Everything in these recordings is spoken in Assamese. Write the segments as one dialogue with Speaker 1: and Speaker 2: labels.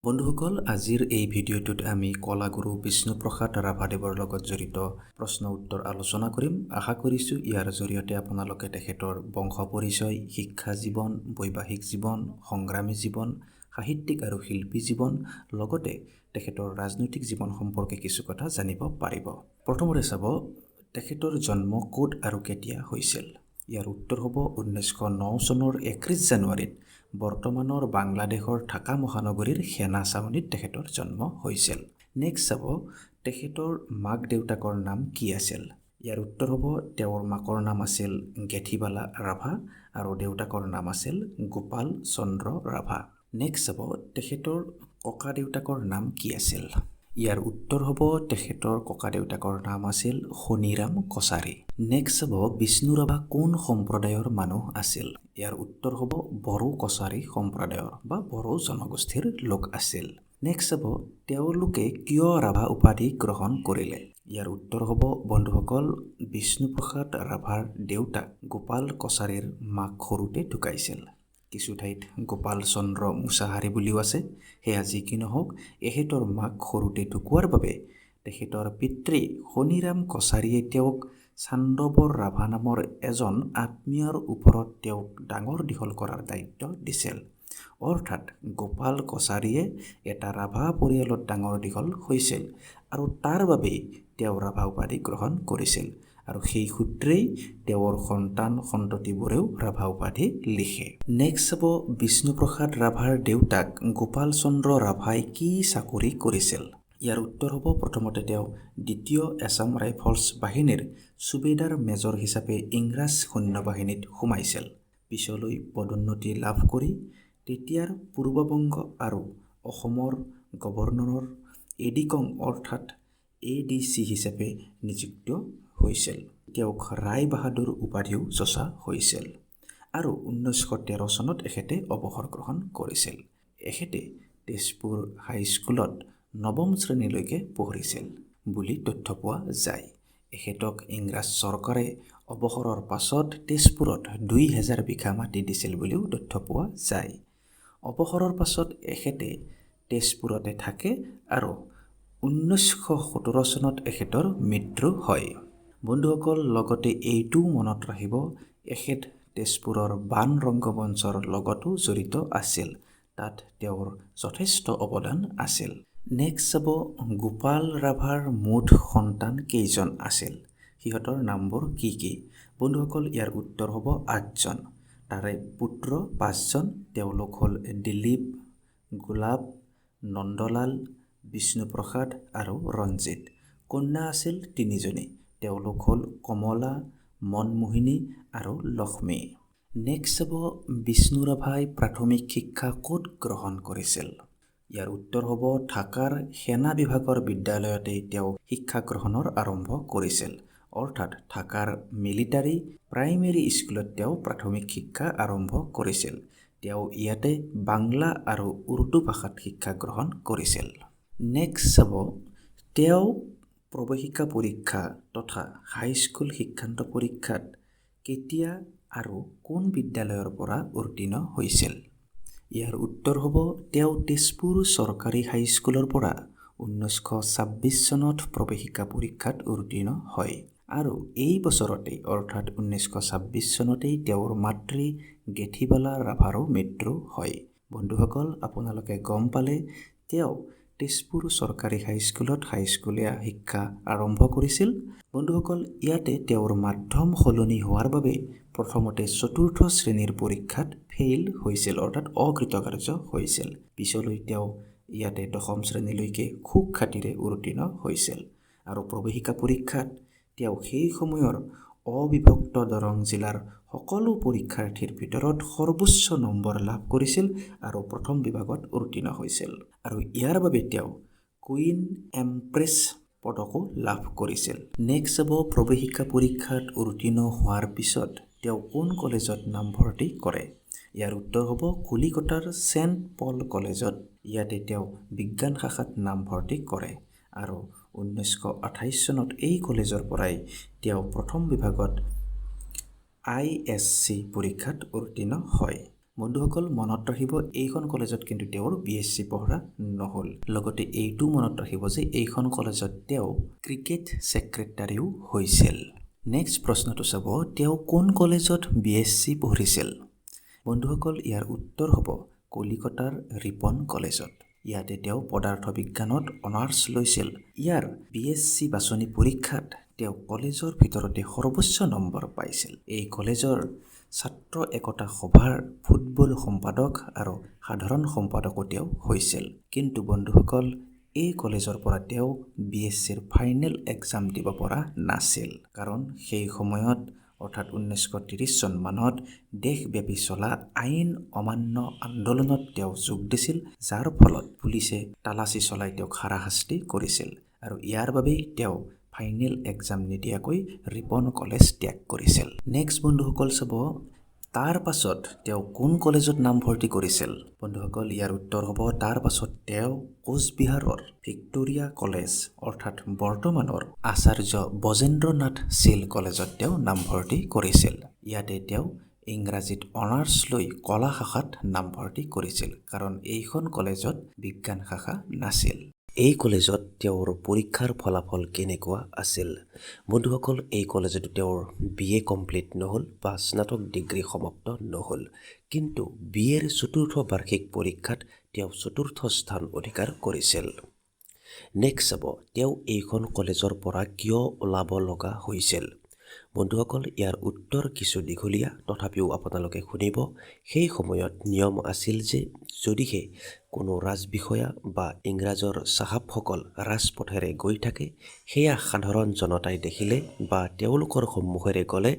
Speaker 1: বন্ধুসকল, আজিৰ এই ভিডিঅ'টোত আমি কলাগুৰু বিষ্ণু প্ৰসাদ ৰাভাদেৱৰ লগত জড়িত প্ৰশ্ন উত্তৰ আলোচনা কৰিম। আশা কৰিছোঁ ইয়াৰ জৰিয়তে আপোনালোকে তেখেতৰ বংশ পৰিচয়, শিক্ষা জীৱন, বৈবাহিক জীৱন, সংগ্ৰামী জীৱন, সাহিত্যিক আৰু শিল্পী জীৱন, লগতে তেখেতৰ ৰাজনৈতিক জীৱন সম্পৰ্কে কিছু কথা জানিব পাৰিব। প্ৰথমতে চাব, তেখেতৰ জন্ম ক'ত আৰু কেতিয়া হৈছিল। ইয়াৰ উত্তৰ হ'ব 1909 চনৰ 31 জানুৱাৰীত বৰ্তমানৰ বাংলাদেশৰ ঢাকা মহানগৰীৰ সেনা ছাউনীত তেখেতৰ জন্ম হৈছিল। নেক্সট চাব, তেখেতৰ মাক দেউতাকৰ নাম কি আছিল। ইয়াৰ উত্তৰ হ'ব, তেওঁৰ মাকৰ নাম আছিল গেথিবালা ৰাভা আৰু দেউতাকৰ নাম আছিল গোপাল চন্দ্ৰ ৰাভা। নেক্সট চাব, তেখেতৰ ককা দেউতাকৰ নাম কি আছিল। ইয়াৰ উত্তৰ হ'ব, তেখেতৰ ককা দেউতাকৰ নাম আছিল শনিৰাম কছাৰী। নেক্সট চাব, বিষ্ণু ৰাভা কোন সম্প্ৰদায়ৰ মানুহ আছিল। ইয়াৰ উত্তৰ হ'ব, বড়ো কছাৰী সম্প্ৰদায়ৰ বা বড়ো জনগোষ্ঠীৰ লোক আছিল। নেক্সট চাব, তেওঁলোকে কিয় ৰাভা উপাধি গ্ৰহণ কৰিলে। ইয়াৰ উত্তৰ হ'ব, বন্ধুসকল, বিষ্ণু প্ৰসাদ ৰাভাৰ দেউতাক গোপাল কছাৰীৰ মাক সৰুতে ঢুকাইছিল। কিছু ঠাইত গোপাল চন্দ্ৰ মুছাহাৰী বুলিও আছে। সেয়া যি কি নহওক, এখেতৰ মাক সৰুতে ঢুকোৱাৰ বাবে তেখেতৰ পিতৃ শনিৰাম কছাৰীয়ে তেওঁক চান্দবৰ ৰাভা নামৰ এজন আত্মীয়ৰ ওপৰত তেওঁক ডাঙৰ দীঘল কৰাৰ দায়িত্ব দিছিল। অৰ্থাৎ গোপাল কছাৰীয়ে এটা ৰাভা পৰিয়ালত ডাঙৰ দীঘল হৈছিল আৰু তাৰ বাবেই তেওঁ ৰাভা উপাধি গ্ৰহণ কৰিছিল আৰু সেই সূত্ৰেই তেওঁৰ সন্তান সন্ততিবোৰেও ৰাভা উপাধি লিখে। নেক্সট চাব, বিষ্ণু প্ৰসাদ ৰাভাৰ দেউতাক গোপাল চন্দ্ৰ ৰাভাই কি চাকৰি কৰিছিল। ইয়াৰ উত্তৰ হ'ব, প্ৰথমতে তেওঁ দ্বিতীয় আছাম ৰাইফলছ বাহিনীৰ সুবেদাৰ মেজৰ হিচাপে ইংৰাজ সৈন্যবাহিনীত সোমাইছিল। পিছলৈ পদোন্নতি লাভ কৰি তেতিয়াৰ পূৰ্ববংগ আৰু অসমৰ গভৰ্ণৰৰ এডিকং অৰ্থাৎ ADC হিচাপে নিযুক্ত হৈছিল। তেওঁক ৰায় বাহাদুৰ উপাধিও যচা হৈছিল আৰু 1913 চনত এখেতে অৱসৰ গ্ৰহণ কৰিছিল। এখেতে তেজপুৰ হাইস্কুলত নৱম শ্ৰেণীলৈকে পঢ়িছিল বুলি তথ্য পোৱা যায়। এখেতক ইংৰাজ চৰকাৰে অৱসৰৰ পাছত তেজপুৰত 2000 বিঘা মাটি দিছিল বুলিও তথ্য পোৱা যায়। অৱসৰৰ পাছত এখেতে তেজপুৰতে থাকে আৰু 1917 চনত এখেতৰ মৃত্যু হয়। বন্ধুসকল, লগতে এইটোও মনত ৰাখিব, এখেত তেজপুৰৰ বান ৰংগমঞ্চৰ লগতো জড়িত আছিল। তাত তেওঁৰ যথেষ্ট অৱদান আছিল। নেক্সট চাব, গোপাল ৰাভাৰ মুঠ সন্তান কেইজন আছিল। সিহঁতৰ নামবোৰ কি কি। বন্ধুসকল, ইয়াৰ উত্তৰ হ'ব 8জন। তাৰে পুত্ৰ 5জন। তেওঁলোক হ'ল দিলীপ, গোলাপ, নন্দলাল, বিষ্ণুপ্ৰসাদ আৰু ৰঞ্জিত। কন্যা আছিল 3জনী। তেওঁলোক হ'ল কমলা, মনমোহিনী আৰু লক্ষ্মী। নেক্সট চাব, বিষ্ণু ৰাভাই প্ৰাথমিক শিক্ষা ক'ত গ্ৰহণ কৰিছিল। ইয়াৰ উত্তৰ হ'ব, ঢাকাৰ সেনা বিভাগৰ বিদ্যালয়তেই তেওঁ শিক্ষা গ্ৰহণৰ আৰম্ভ কৰিছিল। অৰ্থাৎ ঢাকাৰ মিলিটাৰী প্ৰাইমেৰী স্কুলত তেওঁ প্ৰাথমিক শিক্ষা আৰম্ভ কৰিছিল। তেওঁ ইয়াতে বাংলা আৰু উৰ্দু ভাষাত শিক্ষা গ্ৰহণ কৰিছিল। নেক্সট চাব, তেওঁ প্ৰৱেশিকা পৰীক্ষা তথা হাইস্কুল শিক্ষান্ত পৰীক্ষাত কেতিয়া আৰু কোন বিদ্যালয়ৰ পৰা উত্তীৰ্ণ হৈছিল। ইয়াৰ উত্তৰ হ'ব, তেওঁ তেজপুৰ চৰকাৰী হাইস্কুলৰ পৰা 1926 চনত প্ৰৱেশিকা পৰীক্ষাত উত্তীৰ্ণ হয় আৰু এই বছৰতেই অৰ্থাৎ 1926 চনতেই তেওঁৰ মাতৃ গেথিবালা ৰাভাৰো মৃত্যু হয়। বন্ধুসকল, আপোনালোকে গম পালে, তেওঁ তেজপুৰ চৰকাৰী হাইস্কুলত হাইস্কুলীয়া শিক্ষা আৰম্ভ কৰিছিল। বন্ধুসকল, ইয়াতে তেওঁৰ মাধ্যম সলনি হোৱাৰ বাবে প্ৰথমতে 4ৰ্থ শ্ৰেণীৰ পৰীক্ষাত ফেইল হৈছিল, অৰ্থাৎ অকৃতকাৰ্য হৈছিল। পিছলৈ তেওঁ ইয়াতে 10ম শ্ৰেণীলৈকে খুব খাতিৰে উত্তীৰ্ণ হৈছিল আৰু প্ৰৱেশিকা পৰীক্ষাত তেওঁ সেই সময়ৰ অবিভক্ত দৰং জিলাৰ সকলো পৰীক্ষাৰ্থীৰ ভিতৰত সৰ্বোচ্চ নম্বৰ লাভ কৰিছিল আৰু প্ৰথম বিভাগত উত্তীৰ্ণ হৈছিল আৰু ইয়াৰ বাবে তেওঁ কুইন এম্প্ৰেছ পদকো লাভ কৰিছিল। নেক্সট হ'ব, প্ৰৱেশিকা পৰীক্ষাত উত্তীৰ্ণ হোৱাৰ পিছত তেওঁ কোন কলেজত নামভৰ্তি কৰে। ইয়াৰ উত্তৰ হ'ব, কলিকতাৰ চেণ্ট পল কলেজত। ইয়াতে তেওঁ বিজ্ঞান শাখাত নামভৰ্তি কৰে আৰু 1928 চনত এই কলেজৰ পৰাই তেওঁ প্ৰথম বিভাগত ISC পৰীক্ষাত উত্তীৰ্ণ হয়। বন্ধুসকল মনত ৰাখিব এইখন কলেজত কিন্তু তেওঁৰ BSc পঢ়া নহ'ল। লগতে এইটো মনত ৰাখিব যে এইখন কলেজত তেওঁ ক্ৰিকেট ছেক্ৰেটাৰীও হৈছিল। নেক্সট প্ৰশ্নটো চাব, তেওঁ কোন কলেজত BSc পঢ়িছিল? বন্ধুসকল ইয়াৰ উত্তৰ হ'ব কলিকতাৰ ৰিপন কলেজত। ইয়াতে তেওঁ পদাৰ্থ বিজ্ঞানত অনাৰ্ছ লৈছিল। ইয়াৰ BSc বাছনি পৰীক্ষাত তেওঁ কলেজৰ ভিতৰতে সৰ্বোচ্চ নম্বৰ পাইছিল। এই কলেজৰ ছাত্ৰ একতা সভাৰ ফুটবল সম্পাদক আৰু সাধাৰণ সম্পাদকো তেওঁ হৈছিল। কিন্তু বন্ধুসকল এই কলেজৰ পৰা তেওঁ BScৰ ফাইনেল এক্সাম দিব পৰা নাছিল। কাৰণ সেই সময়ত অৰ্থাৎ 1930 চন মানত দেশব্যাপী চলা আইন অমান্য আন্দোলনত তেওঁ যোগ দিছিল, যাৰ ফলত পুলিচে তালাচী চলাই তেওঁক হাৰাশাস্তি কৰিছিল। আৰু ইয়াৰ বাবেই তেওঁ ফাইনেল এক্সাম নিদিয়াকৈ ৰিপন কলেজ ত্যাগ কৰিছিল। নেক্সট বন্ধুসকল চাব, তাৰ পাছত তেওঁ কোন কলেজত নামভৰ্তি কৰিছিল? বন্ধুসকল ইয়াৰ উত্তৰ হ'ব তাৰ পাছত তেওঁ কোচবিহাৰৰ ভিক্টোৰিয়া কলেজ অৰ্থাৎ বৰ্তমানৰ আচাৰ্য বজেন্দ্ৰনাথ শীল কলেজত তেওঁ নামভৰ্তি কৰিছিল। ইয়াতে তেওঁ ইংৰাজীত অনাৰ্ছ লৈ কলা শাখাত নামভৰ্তি কৰিছিল, কাৰণ এইখন কলেজত বিজ্ঞান শাখা নাছিল। এই কলেজত তেওঁৰ পৰীক্ষাৰ ফলাফল কেনেকুৱা আছিল? বন্ধুসকল এই কলেজত তেওঁৰ BA কমপ্লিট নহ'ল বা স্নাতক ডিগ্ৰী সমাপ্ত নহ'ল, কিন্তু BAৰ চতুৰ্থ বাৰ্ষিক পৰীক্ষাত তেওঁ চতুৰ্থ স্থান অধিকাৰ কৰিছিল। নেক্সট চাব, তেওঁ এইখন কলেজৰ পৰা কিয় ওলাব লগা হৈছিল? বন্ধুসকল ইয়াৰ উত্তৰ কিছু দীঘলীয়া, তথাপিও আপোনালোকে শুনিব। সেই সময়ত নিয়ম আছিল যে যদিহে কোনো ৰাজবিষয়া বা ইংৰাজৰ চাহাবসকল ৰাজপথেৰে গৈ থাকে, সেয়া সাধাৰণ জনতাই দেখিলে বা তেওঁলোকৰ সন্মুখেৰে গ'লে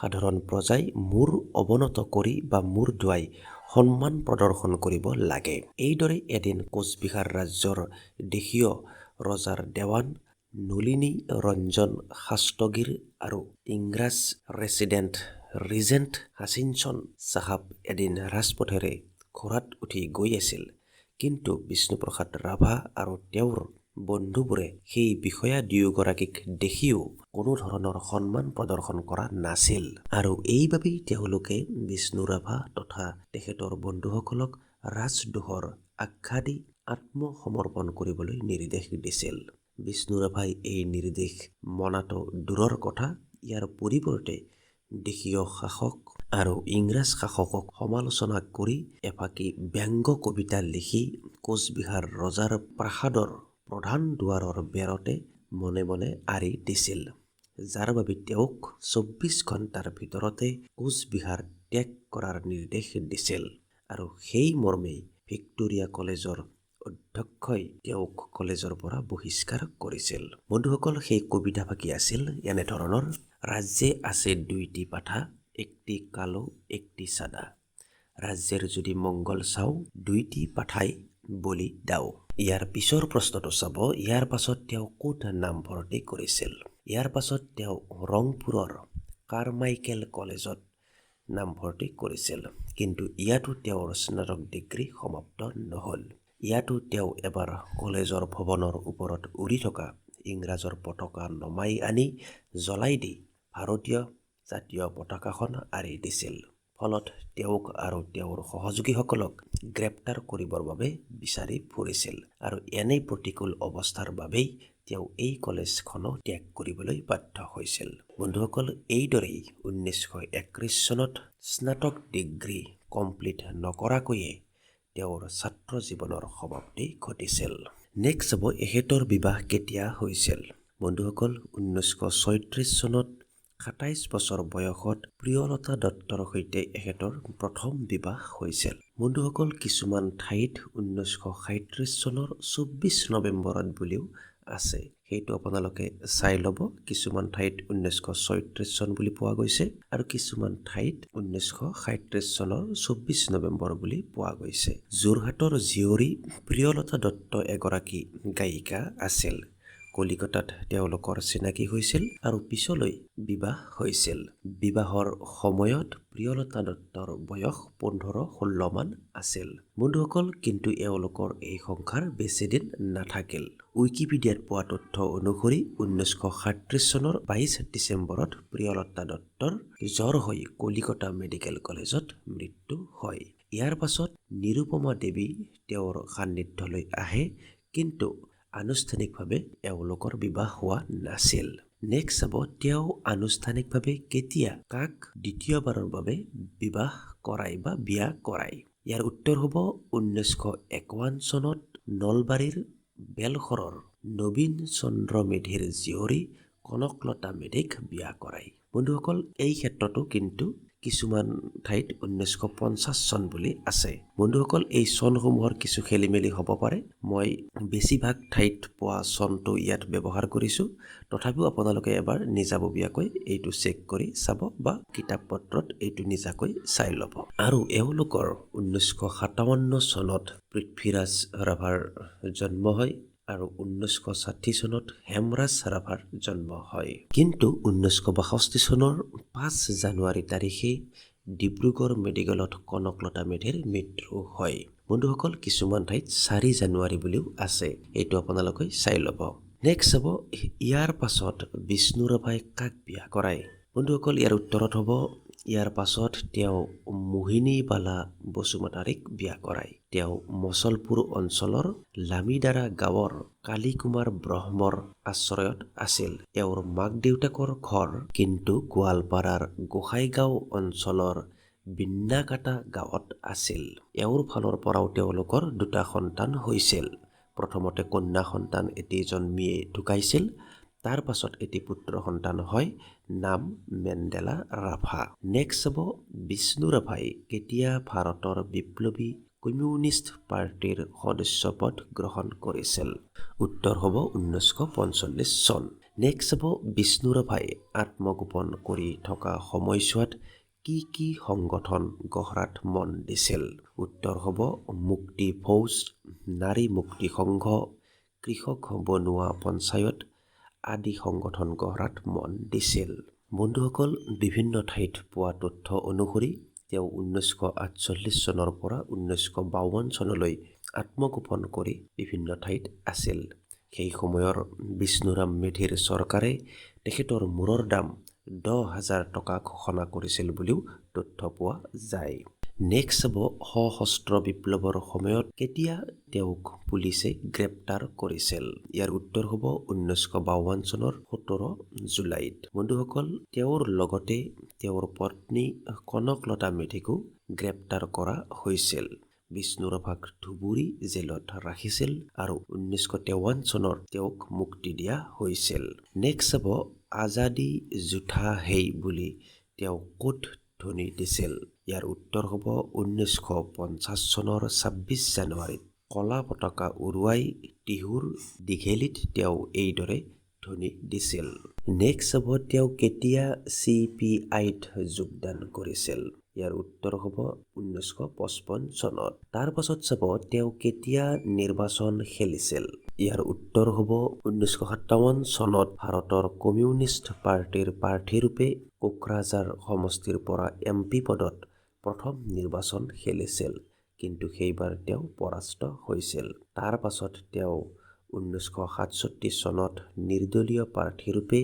Speaker 1: সাধাৰণ প্ৰজাই মূৰ অৱনত কৰি বা মূৰ দোৱাই সন্মান প্ৰদৰ্শন কৰিব লাগে। এইদৰে এদিন কোচবিহাৰ ৰাজ্যৰ দেশীয় ৰজাৰ দেৱান নলিনী ৰঞ্জন শাস্ত্ৰগীৰ আৰু ইংৰাজ ৰিজেণ্ট হাচিনচন চাহাব এদিন ৰাজপথেৰে ঘোঁৰাত উঠি গৈ আছিল। কিন্তু বিষ্ণুপ্ৰসাদ ৰাভা আৰু তেওঁৰ বন্ধুবোৰে সেই বিষয়া দুয়োগৰাকীক দেখিও কোনো ধৰণৰ সন্মান প্ৰদৰ্শন কৰা নাছিল। আৰু এইবাবেই তেওঁলোকে বিষ্ণু ৰাভা তথা তেখেতৰ বন্ধুসকলক ৰাজদ্ৰোহৰ আখ্যা দি আত্মসমৰ্পণ কৰিবলৈ নিৰ্দেশ দিছিল। বিষ্ণু ৰাভাই এই নিৰ্দেশ মনাটো দূৰৰ কথা, ইয়াৰ পৰিৱৰ্তে দেশীয় শাসক আৰু ইংৰাজ শাসকক সমালোচনা কৰি এফাকি ব্যংগ কবিতা লিখি কোচবিহাৰ ৰজাৰ প্ৰাসাদৰ প্ৰধান দুৱাৰৰ বেৰতে মনে মনে আঁৰি দিছিল, যাৰ বাবে তেওঁক 24 ঘণ্টাৰ ভিতৰতে কোচবিহাৰ ত্যাগ কৰাৰ নিৰ্দেশ দিছিল। আৰু সেই মৰ্মে ভিক্টোৰিয়া কলেজৰ অধ্যক্ষই তেওঁক কলেজৰ পৰা বহিষ্কাৰ কৰিছিল। বন্ধুসকল সেই কবিতাফাকি আছিল এনেধৰণৰ: ৰাজ্যে আছে দুইটি পাঠা, একটি কালো একটি সাদা, ৰাজ্যেৰ যদি মংগল চাওঁ, দুইটি পাঠাই বলি দাও। ইয়াৰ পিছৰ প্ৰশ্নটো চাব, ইয়াৰ পাছত তেওঁ ক'ত নামভৰ্তি কৰিছিল? ইয়াৰ পাছত তেওঁ ৰংপুৰৰ কাৰমাইকেল কলেজত নামভৰ্তি কৰিছিল, কিন্তু ইয়াতো তেওঁৰ স্নাতক ডিগ্ৰী সমাপ্ত নহ'ল। ইয়াতো তেওঁ এবাৰ কলেজৰ ভৱনৰ ওপৰত উৰি থকা ইংৰাজৰ পতাকা নমাই আনি জ্বলাই দি ভাৰতীয় জাতীয় পতাকাখন আঁৰি দিছিল। ফলত তেওঁক আৰু তেওঁৰ সহযোগীসকলক গ্ৰেপ্তাৰ কৰিবৰ বাবে বিচাৰি ফুৰিছিল। আৰু এনে প্ৰতিকূল অৱস্থাৰ বাবেই তেওঁ এই কলেজখনো ত্যাগ কৰিবলৈ বাধ্য হৈছিল। বন্ধুসকল এইদৰেই 1931 চনত স্নাতক ডিগ্ৰী কমপ্লিট নকৰাকৈয়ে তেওঁৰ ছাত্ৰ জীৱনৰ সমাপ্তি ঘটিছিল। নেক্সট হ'ব এখেতৰ বিবাহ কেতিয়া হৈছিল? বন্ধুসকল 1936 চনত 27 বছৰ বয়সত প্ৰিয়লতা দত্তৰ সৈতে এখেতৰ প্ৰথম বিবাহ হৈছিল। বন্ধুসকল কিছুমান ঠাইত 1937 চনৰ 24 নৱেম্বৰত বুলিও আছে, সেইটো আপোনালোকে চাই ল'ব। কিছুমান ঠাইত 1936 চন বুলি পোৱা গৈছে আৰু কিছুমান ঠাইত 1937 চনৰ 24 নৱেম্বৰ বুলি পোৱা গৈছে। যোৰহাটৰ জীয়ৰী প্ৰিয়লতা দত্ত এগৰাকী গায়িকা আছিল। কলিকতাত তেওঁলোকৰ চিনাকি হৈছিল আৰু পিছলৈ বিবাহ হৈছিল। বিবাহৰ সময়ত প্ৰিয়লতা দত্তৰ বয়স 15-16 মান আছিল। বন্ধুসকল কিন্তু এওঁলোকৰ এই সংসাৰ বেছিদিন নাথাকিল। উইকিপিডিয়াত পোৱা তথ্য অনুসৰি 1937 চনৰ 22 ডিচেম্বৰত প্ৰিয়লতা দত্তৰ জ্বৰ হৈ কলিকতা মেডিকেল কলেজত মৃত্যু
Speaker 2: হয়। ইয়াৰ পাছত নিৰুপমা দেৱী তেওঁৰ সান্নিধ্যলৈ আহে, কিন্তু আনুষ্ঠানিকভাৱে এওঁলোকৰ বিবাহ হোৱা নাছিল। নেক্সট চাব তেওঁ আনুষ্ঠানিকভাৱে কেতিয়া কাক দ্বিতীয়বাৰৰ বাবে বিবাহ কৰায় বা বিয়া কৰায়। ইয়াৰ উত্তৰ হ'ব 1951 চনত নলবাৰীৰ বেলশৰৰ নবীন চন্দ্ৰ মেধিৰ জীয়ৰী কনকলতা মেধিক বিয়া কৰায়। বন্ধুসকল, এই ক্ষেত্ৰতো কিন্তু কিছুমান ঠাইত 1950 চন বুলি আছে। বন্ধুসকল, এই চনসমূহৰ কিছু খেলি মেলি হ'ব পাৰে। মই বেছিভাগ ঠাইত পোৱা চনটো ইয়াত ব্যৱহাৰ কৰিছোঁ। তথাপিও আপোনালোকে এবাৰ নিজাববীয়াকৈ এইটো চেক কৰি চাব বা কিতাপ পত্ৰত এইটো নিজাকৈ চাই ল'ব। আৰু এওঁলোকৰ 1957 চনত পৃথ্বীৰাজ ৰাভাৰ জন্ম হয় আৰু 1960 চনত হেমৰাজ ৰাভাৰ জন্ম হয়। কিন্তু 1962 চনৰ 5 জানুৱাৰী তাৰিখে ডিব্ৰুগড় মেডিকেলত কনকলতা মেধিৰ মৃত্যু হয়। বন্ধুসকল, কিছুমান ঠাইত 4 জানুৱাৰী বুলিও আছে, এইটো আপোনালোকে চাই ল'ব। নেক্সট চাব, ইয়াৰ পাছত বিষ্ণু ৰাভাই কাক বিয়া কৰায়। বন্ধুসকল, ইয়াৰ উত্তৰত হ'ব ইয়াৰ পাছত তেওঁ মোহিনীবালা বসুমতাৰীক বিয়া কৰায়। তেওঁ মচলপুৰ অঞ্চলৰ লামিদাৰা গাঁৱৰ কালীকুমাৰ ব্ৰহ্মৰ আশ্ৰয়ত আছিল। তেওঁৰ মাক দেউতাকৰ ঘৰ কিন্তু গোৱালপাৰাৰ গোসাইগাঁও অঞ্চলৰ বিন্নাকাটা গাঁৱত আছিল। এওঁৰ ফালৰ পৰাও তেওঁলোকৰ 2টা সন্তান হৈছিল। প্ৰথমতে কন্যা সন্তান এটি জন্মিয়ে ঢুকাইছিল, তাৰ পাছত এটি পুত্ৰ সন্তান হয়, নাম মেণ্ডেলা ৰাভা। নেক্সট চাব, বিষ্ণু ৰাভাই কেতিয়া ভাৰতৰ বিপ্লৱী কমিউনিষ্ট পাৰ্টিৰ সদস্য পদ গ্ৰহণ কৰিছিল। উত্তৰ হ'ব 1945 চন। নেক্সট চাব, বিষ্ণু ৰাভাই আত্মগোপন কৰি থকা সময়ছোৱাত কি সংগঠন গঢ়াত মন দিছিল। উত্তৰ হ'ব মুক্তি ফৌজ, নাৰী মুক্তি সংঘ, কৃষক বনোৱা পঞ্চায়ত আদি সংগঠন গঢ়াত মন দিছিল। বন্ধুসকল, বিভিন্ন ঠাইত পোৱা তথ্য অনুসৰি তেওঁ 1948 চনৰ পৰা 1952 চনলৈ আত্মগোপন কৰি বিভিন্ন ঠাইত আছিল। সেই সময়ৰ বিষ্ণুৰাম মেধিৰ চৰকাৰে তেখেতৰ মূৰৰ দাম 10,000 টকা ঘোষণা কৰিছিল বুলিও তথ্য পোৱা যায়। নেক্সট চাব, সশস্ত্ৰ বিপ্লৱৰ সময়ত কেতিয়া তেওঁক পুলিচে গ্ৰেপ্তাৰ কৰিছিল। ইয়াৰ উত্তৰ হ'ব 1952 চনৰ 17 জুলাইত। বন্ধুসকল, তেওঁৰ লগতে তেওঁৰ পত্নী কনকলতা মেধিকো গ্ৰেপ্তাৰ কৰা হৈছিল। বিষ্ণু ৰাভাক ধুবুৰী জেলত ৰাখিছিল আৰু 1953 চনত তেওঁক মুক্তি দিয়া হৈছিল। নেক্সট চাব, আজাদী জুঠা হেই বুলি তেওঁ ক'ত ধ্বনি দিছিল। ইয়াৰ উত্তৰ হ'ব 1950 চনৰ 26 জানুৱাৰীত কলা পতাকা উৰুৱাই টিহুৰ দীঘেলীত তেওঁ এইদৰে ধ্বনি দিছিল। নেক্সট চাব, তেওঁ কেতিয়া CPIত যোগদান কৰিছিল। ইয়াৰ উত্তৰ হ'ব 1955 চনত। তাৰ পাছত চাব, তেওঁ কেতিয়া নিৰ্বাচন খেলিছিল। ইয়াৰ উত্তৰ হ'ব 1957 চনত ভাৰতৰ কমিউনিষ্ট পাৰ্টিৰ প্ৰাৰ্থীৰূপে কোকৰাঝাৰ সমষ্টিৰ পৰা MP পদত প্ৰথম নিৰ্বাচন খেলিছিল, কিন্তু সেইবাৰ তেওঁ পৰাস্ত হৈছিল। তাৰ পাছত তেওঁ 1967 চনত নিৰ্দলীয় প্ৰাৰ্থীৰূপে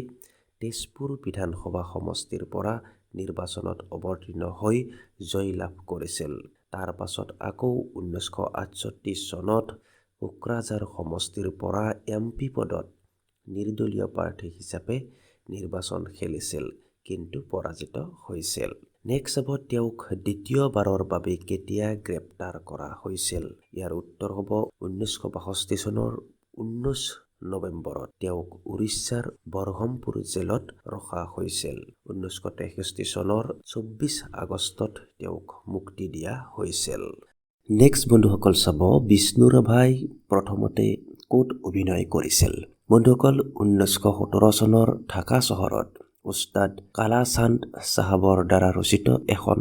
Speaker 2: তেজপুৰ বিধানসভা সমষ্টিৰ পৰা নিৰ্বাচনত অৱতীৰ্ণ হৈ জয়লাভ কৰিছিল। তাৰ পাছত আকৌ 1968 চনত কোকৰাঝাৰ সমষ্টিৰ পৰা MP পদত নিৰ্দলীয় প্ৰাৰ্থী হিচাপে নিৰ্বাচন খেলিছিল, কিন্তু পৰাজিত হৈছিল। নেক্সট চাব, তেওঁক দ্বিতীয়বাৰৰ বাবে কেতিয়া গ্ৰেপ্তাৰ কৰা হৈছিল। ইয়াৰ উত্তৰ হ'ব 1962 চনৰ 19 নৱেম্বৰত তেওঁক উৰিষ্যাৰ বৰহমপুৰ জেলত ৰখা হৈছিল। 1963 চনৰ 24 আগষ্টত তেওঁক মুক্তি দিয়া হৈছিল। নেক্সট বন্ধুসকল চাব, বিষ্ণু ৰাভাই প্ৰথমতে ক'ত অভিনয় কৰিছিল। বন্ধুসকল, 1917 চনৰ ঢাকা চহৰত উস্তাদ কালা চান্দ চাহাবৰ দ্বাৰা ৰচিত এখন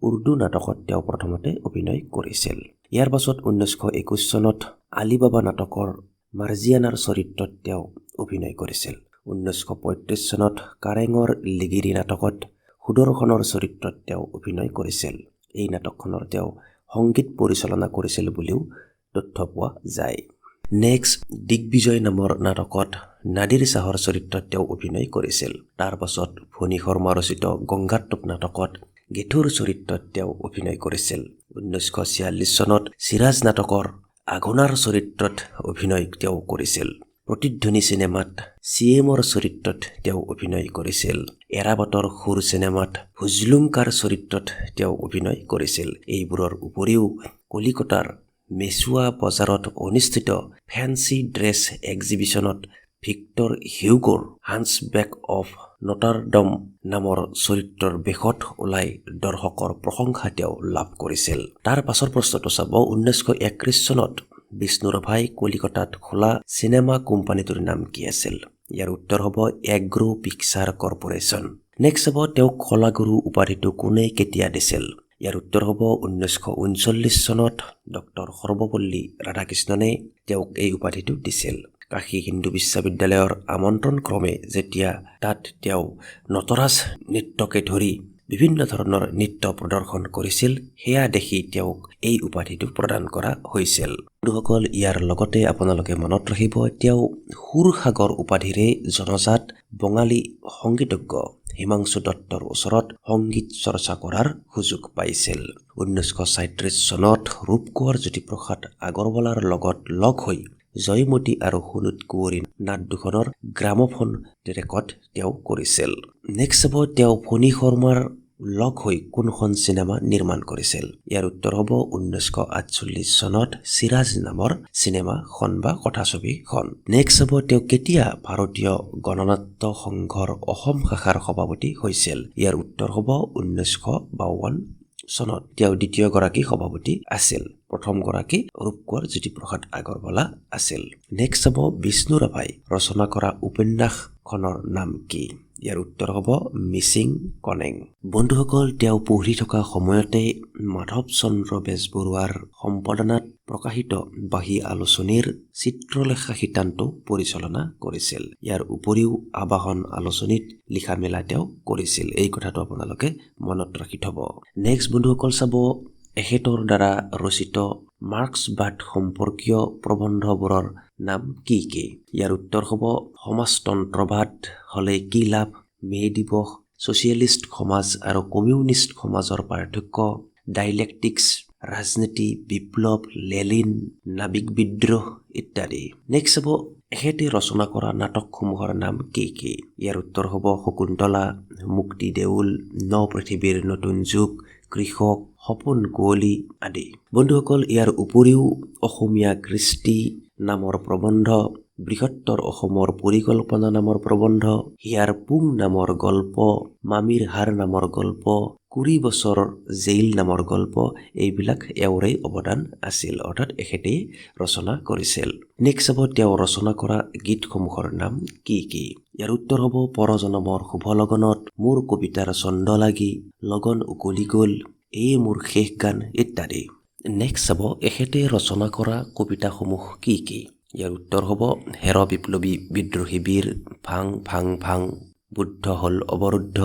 Speaker 2: উৰ্দু নাটকত তেওঁ প্ৰথমতে অভিনয় কৰিছিল। ইয়াৰ পাছত 1921 চনত আলিবাবা নাটকৰ মাৰ্জিয়ানাৰ চৰিত্ৰত তেওঁ অভিনয় কৰিছিল। 1935 চনত কাৰেঙৰ লিগিৰি নাটকত সুদৰ্শনৰ চৰিত্ৰত তেওঁ অভিনয় কৰিছিল। এই নাটকখনৰ তেওঁ সংগীত পৰিচালনা কৰিছিল বুলিও তথ্য পোৱা যায়। নেক্সট, দিগ্বিজয় নামৰ নাটকত নাদিৰ শ্বাহৰ চৰিত্ৰত তেওঁ অভিনয় কৰিছিল। তাৰ পাছত ফণী শৰ্মা ৰচিত গংগাটোপ নাটকত গেঠুৰ চৰিত্ৰত তেওঁ অভিনয় কৰিছিল। 1946 চনত চিৰাজ নাটকৰ আঘোণাৰ চৰিত্ৰত অভিনয় তেওঁ কৰিছিল। প্ৰতিধ্বনি চিনেমাত চিএমৰ চৰিত্ৰত তেওঁ অভিনয় কৰিছিল। এৰাবাটৰ সুৰ চিনেমাত হুজলুংকাৰ চৰিত্ৰত তেওঁ অভিনয় কৰিছিল। এইবোৰৰ উপৰিও কলিকতাৰ মেচুৱা বজাৰত অনুষ্ঠিত ফেন্সি ড্ৰেছ এক্সিবিশ্যনত ভিক্টৰ হিউগোৰ হান্সবেক অফ নটাৰডম নামৰ চৰিত্ৰৰ বেশত ওলাই দৰ্শকৰ প্ৰশংসা তেওঁ লাভ কৰিছিল। তাৰ পাছৰ প্ৰশ্নটো চাব, 1931 চনত বিষ্ণু ৰাভাই কলিকতাত খোলা চিনেমা কোম্পানীটোৰ নাম কি আছিল? ইয়াৰ উত্তৰ হ'ব এগ্ৰো পিকচাৰ কৰ্পৰেশ্যন। নেক্সট হ'ব, তেওঁক কলাগুৰু উপাধিটো কোনে কেতিয়া দিছিল? ইয়াৰ উত্তৰ হ'ব 1939 চনত ডক্টৰ সৰ্বপল্লী ৰাধাকৃষ্ণনে তেওঁক এই উপাধিটো দিছিল। কাশী হিন্দু বিশ্ববিদ্যালয়ৰ আমন্ত্ৰণ ক্ৰমে যেতিয়া তাত তেওঁ নটৰাজ নৃত্যকে ধৰি বিভিন্ন ধৰণৰ নৃত্য প্ৰদৰ্শন কৰিছিল, সেয়া দেখি তেওঁক এই উপাধিটো প্ৰদান কৰা হৈছিল। বন্ধুসকল, ইয়াৰ লগতে আপোনালোকে মনত ৰাখিব, তেওঁ সুৰসাগৰ উপাধিৰে জনজাত বঙালী সংগীতজ্ঞ হিমাংশু দত্তৰ ওচৰত সংগীত চৰ্চা কৰাৰ সুযোগ পাইছিল। 1937 চনত ৰূপকোঁৱৰ জ্যোতিপ্ৰসাদ আগৰৱালাৰ লগত লগ হৈ জয়মতী আৰু সোণোত কুঁৱৰী নাট দুখনৰ গ্ৰামোফোন ৰেকৰ্ড তেওঁ কৰিছিল। নেক্সট হ'ব, তেওঁ ফণী শৰ্মাৰ লগ হৈ কোনখন চিনেমা নিৰ্মাণ কৰিছিল? ইয়াৰ উত্তৰ হ'ব 1948 চনত চিৰাজ নামৰ চিনেমাখন বা কথাছবিখন। নেক্সট হ'ব, তেওঁ কেতিয়া ভাৰতীয় গণনাট্য সংঘৰ অসম শাখাৰ সভাপতি হৈছিল? ইয়াৰ উত্তৰ হ'ব 1952 চনত। তেওঁ দ্বিতীয়গৰাকী সভাপতি আছিল। প্ৰথমগৰাকী ৰূপকোঁৱৰ জ্যোতিপ্ৰসাদ আগৰৱালা আছিল। নেক্সট হ'ব, বিষ্ণু ৰাভাই ৰচনা কৰা উপন্যাসখনৰ নাম কি? ইয়াৰ উত্তৰ হ'ব মিচিং কনেং। বন্ধুসকল, তেওঁ পঢ়ি থকা সময়তে মাধৱ চন্দ্ৰ বেজবৰুৱাৰ সম্পাদনাত প্ৰকাশিত বাঁহী আলোচনীৰ চিত্ৰলেখা শিতানটো পৰিচালনা কৰিছিল। ইয়াৰ উপৰিও আবাহন আলোচনীত লিখা মেলা তেওঁ কৰিছিল। এই কথাটো আপোনালোকে মনত ৰাখি থব। নেক্সট বন্ধুসকল চাব, এখেতৰ দ্বাৰা ৰচিত মাৰ্ক্সবাদ সম্পৰ্কীয় প্ৰবন্ধবোৰৰ নাম কি কি? ইয়াৰ উত্তৰ হ'ব সমাজতন্ত্ৰবাদ হ'লে কি লাভ, মে দিৱস, ছচিয়েলিষ্ট সমাজ আৰু কমিউনিষ্ট সমাজৰ পাৰ্থক্য, ডাইলেক্টিক্স, ৰাজনীতি, বিপ্লৱ, লেলিন, নাবিক বিদ্ৰোহ ইত্যাদি। নেক্সট হ'ব, এখেতে ৰচনা কৰা নাটকসমূহৰ নাম কি কি? ইয়াৰ উত্তৰ হ'ব শকুন্তলা, মুক্তি দেউল, ন পৃথিৱীৰ নতুন যুগ, কৃষক, সপোন কুঁৱলী আদি। বন্ধুসকল, ইয়াৰ উপৰিও অসমীয়া কৃষ্টি নামৰ প্ৰবন্ধ, বৃহত্তৰ অসমৰ পৰিকল্পনা নামৰ প্ৰবন্ধ, হিয়াৰ পুং নামৰ গল্প, মামীৰ হাৰ নামৰ গল্প, 20 বছৰ জেইল নামৰ গল্প, এইবিলাক এওঁৰেই অৱদান আছিল, অৰ্থাৎ এখেতেই ৰচনা কৰিছিল। নেক্সট হ'ব, তেওঁ ৰচনা কৰা গীতসমূহৰ নাম কি কি? ইয়াৰ উত্তৰ হ'ব পৰজনমৰ শুভ লগনত, মোৰ কবিতাৰ ছন্দ লাগি, লগন উকলি গ'ল, এই মোৰ শেষ গান ইত্যাদি। নেক্সট হ'ব, এখেতে ৰচনা কৰা কবিতাসমূহ কি কি? ইয়াৰ উত্তৰ হ'ব হেৰ বিপ্লৱী বিদ্ৰোহী বীৰ, ভাং ভাং ভাং, বুদ্ধ হ'ল অৱৰুদ্ধ,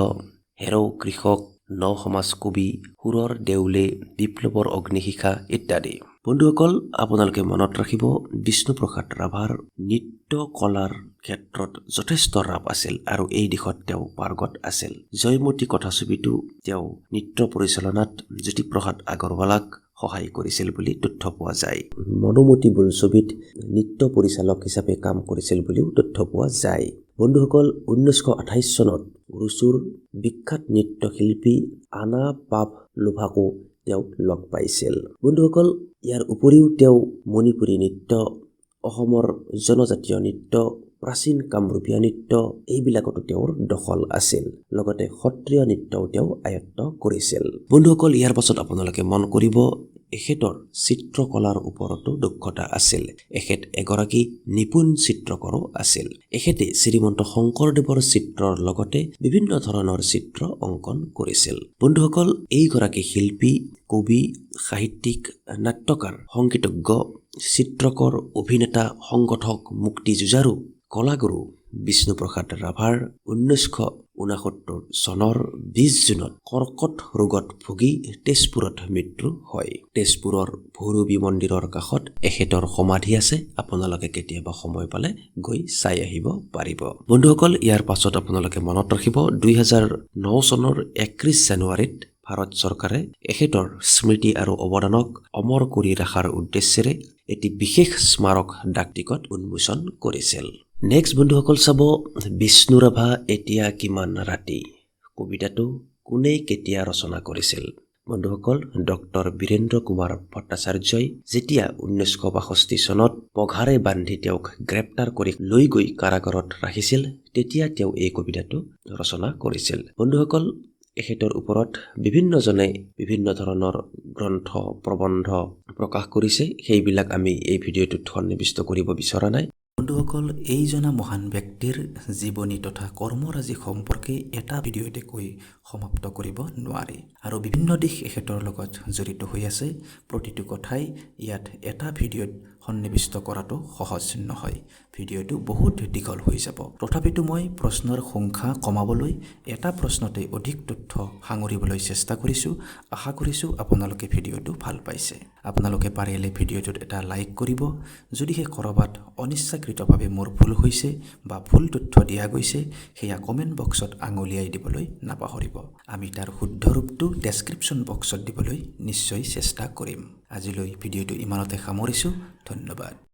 Speaker 2: হেৰৌ কৃষক, ন সমাজ কবি, সুৰৰ দেউলে, বিপ্লৱৰ অগ্নিশিখা ইত্যাদি। বন্ধুসকল, আপোনালোকে মনত ৰাখিব, বিষ্ণু প্ৰসাদ ৰাভাৰ নৃত্য কলাৰ ক্ষেত্ৰত যথেষ্ট ৰাপ আছিল আৰু এই দিশত তেওঁ পাৰ্গত আছিল। জয়মতী কথাছবিটো তেওঁ নৃত্য পৰিচালনাত জ্যোতিপ্ৰসাদ আগৰৱালাক সহায় কৰিছিল বুলি তথ্য পোৱা যায়। মনোমতী বোলছবিত নৃত্য পৰিচালক হিচাপে কাম কৰিছিল বুলিও তথ্য পোৱা যায়। বন্ধুসকল, 1928 চনত ৰুচুৰ বিখ্যাত নৃত্যশিল্পী আনা পাভলোভাকো তেওঁ লগ পাইছিল। বন্ধুসকল, ইয়াৰ উপৰিও তেওঁ মণিপুৰী নৃত্য, অসমৰ জনজাতীয় নৃত্য, প্ৰাচীন কামৰূপীয়া নৃত্য, এইবিলাকতো তেওঁৰ দখল আছিল। লগতে সত্ৰীয়া নৃত্যও তেওঁ আয়ত্ত কৰিছিল। বন্ধুসকল, ইয়াৰ পাছত আপোনালোকে মন কৰিব, এখেতৰ চিত্ৰকলাৰ ওপৰতো দক্ষতা আছিল। এখেত এগৰাকী নিপুণ চিত্ৰকৰো আছিল। এখেতে শ্ৰীমন্ত শংকৰদেৱৰ চিত্ৰৰ লগতে বিভিন্ন ধৰণৰ চিত্ৰ অংকন কৰিছিল। বন্ধুসকল, এইগৰাকী শিল্পী, কবি, সাহিত্যিক, নাট্যকাৰ, সংগীতজ্ঞ, চিত্ৰকৰ, অভিনেতা, সংগঠক, মুক্তিযুঁজাৰু, কলাগুৰু বিষ্ণু প্ৰসাদ ৰাভাৰ 1969 চনৰ 20 জুনত কৰ্কট ৰোগত ভুগি তেজপুৰত মৃত্যু হয়। তেজপুৰৰ ভৈৰৱী মন্দিৰৰ কাষত এখেতৰ সমাধি আছে। আপোনালোকে কেতিয়াবা সময় পালে গৈ চাই আহিব পাৰিব। বন্ধুসকল, ইয়াৰ পাছত আপোনালোকে মনত ৰাখিব, 2009 চনৰ 31 জানুৱাৰীত ভাৰত চৰকাৰে এখেতৰ স্মৃতি আৰু অৱদানক অমৰ কৰি ৰখাৰ উদ্দেশ্যেৰে এটি বিশেষ স্মাৰক ডাক টিকট উন্মোচন কৰিছিল। নেক্সট বন্ধুসকল চাব বিষ্ণু ৰাভা এতিয়া কিমান ৰাতি। কবিতাটো কোনে কেতিয়া ৰচনা কৰিছিল? বন্ধুসকল ডক্টৰ বীৰেন্দ্ৰ কুমাৰ ভট্টাচাৰ্যই যেতিয়া 1962 চনত পঘাৰে বান্ধি তেওঁক গ্ৰেপ্তাৰ কৰি লৈ গৈ কাৰাগাৰত ৰাখিছিল তেতিয়া তেওঁ এই কবিতাটো ৰচনা কৰিছিল। বন্ধুসকল এখেতৰ ওপৰত বিভিন্নজনে বিভিন্ন ধৰণৰ গ্ৰন্থ প্ৰবন্ধ প্ৰকাশ কৰিছে, সেইবিলাক আমি এই ভিডিঅ'টোত সন্নিৱিষ্ট কৰিব বিচৰা নাই।
Speaker 1: বন্ধুসকল এইজনা মহান ব্যক্তিৰ জীৱনী তথা কৰ্মৰাজি সম্পৰ্কে এটা ভিডিঅ'তে কৈ সমাপ্ত কৰিব নোৱাৰি আৰু বিভিন্ন দিশ এখেতৰ লগত জড়িত হৈ আছে। প্ৰতিটো কথাই ইয়াত এটা ভিডিঅ'ত সন্নিৱিষ্ট কৰাটো সহজ নহয়, ভিডিঅ'টো বহুত দীঘল হৈ যাব। তথাপিতো মই প্ৰশ্নৰ সংখ্যা কমাবলৈ এটা প্ৰশ্নতে অধিক তথ্য সাঙুৰিবলৈ চেষ্টা কৰিছোঁ। আশা কৰিছোঁ আপোনালোকে ভিডিঅ'টো ভাল পাইছে। আপোনালোকে পাৰিলে ভিডিঅ'টোত এটা লাইক কৰিব। যদিহে ক'ৰবাত অনিচ্ছাকৃতভাৱে মোৰ ভুল হৈছে বা ভুল তথ্য দিয়া গৈছে সেয়া কমেণ্ট বক্সত আঙুলিয়াই দিবলৈ নাপাহৰিব। আমি তাৰ শুদ্ধ ৰূপটো ডেছক্ৰিপশ্যন বক্সত দিবলৈ নিশ্চয় চেষ্টা কৰিম। আজিলৈ ভিডিঅ'টো ইমানতে সামৰিছোঁ। ধন্যবাদ।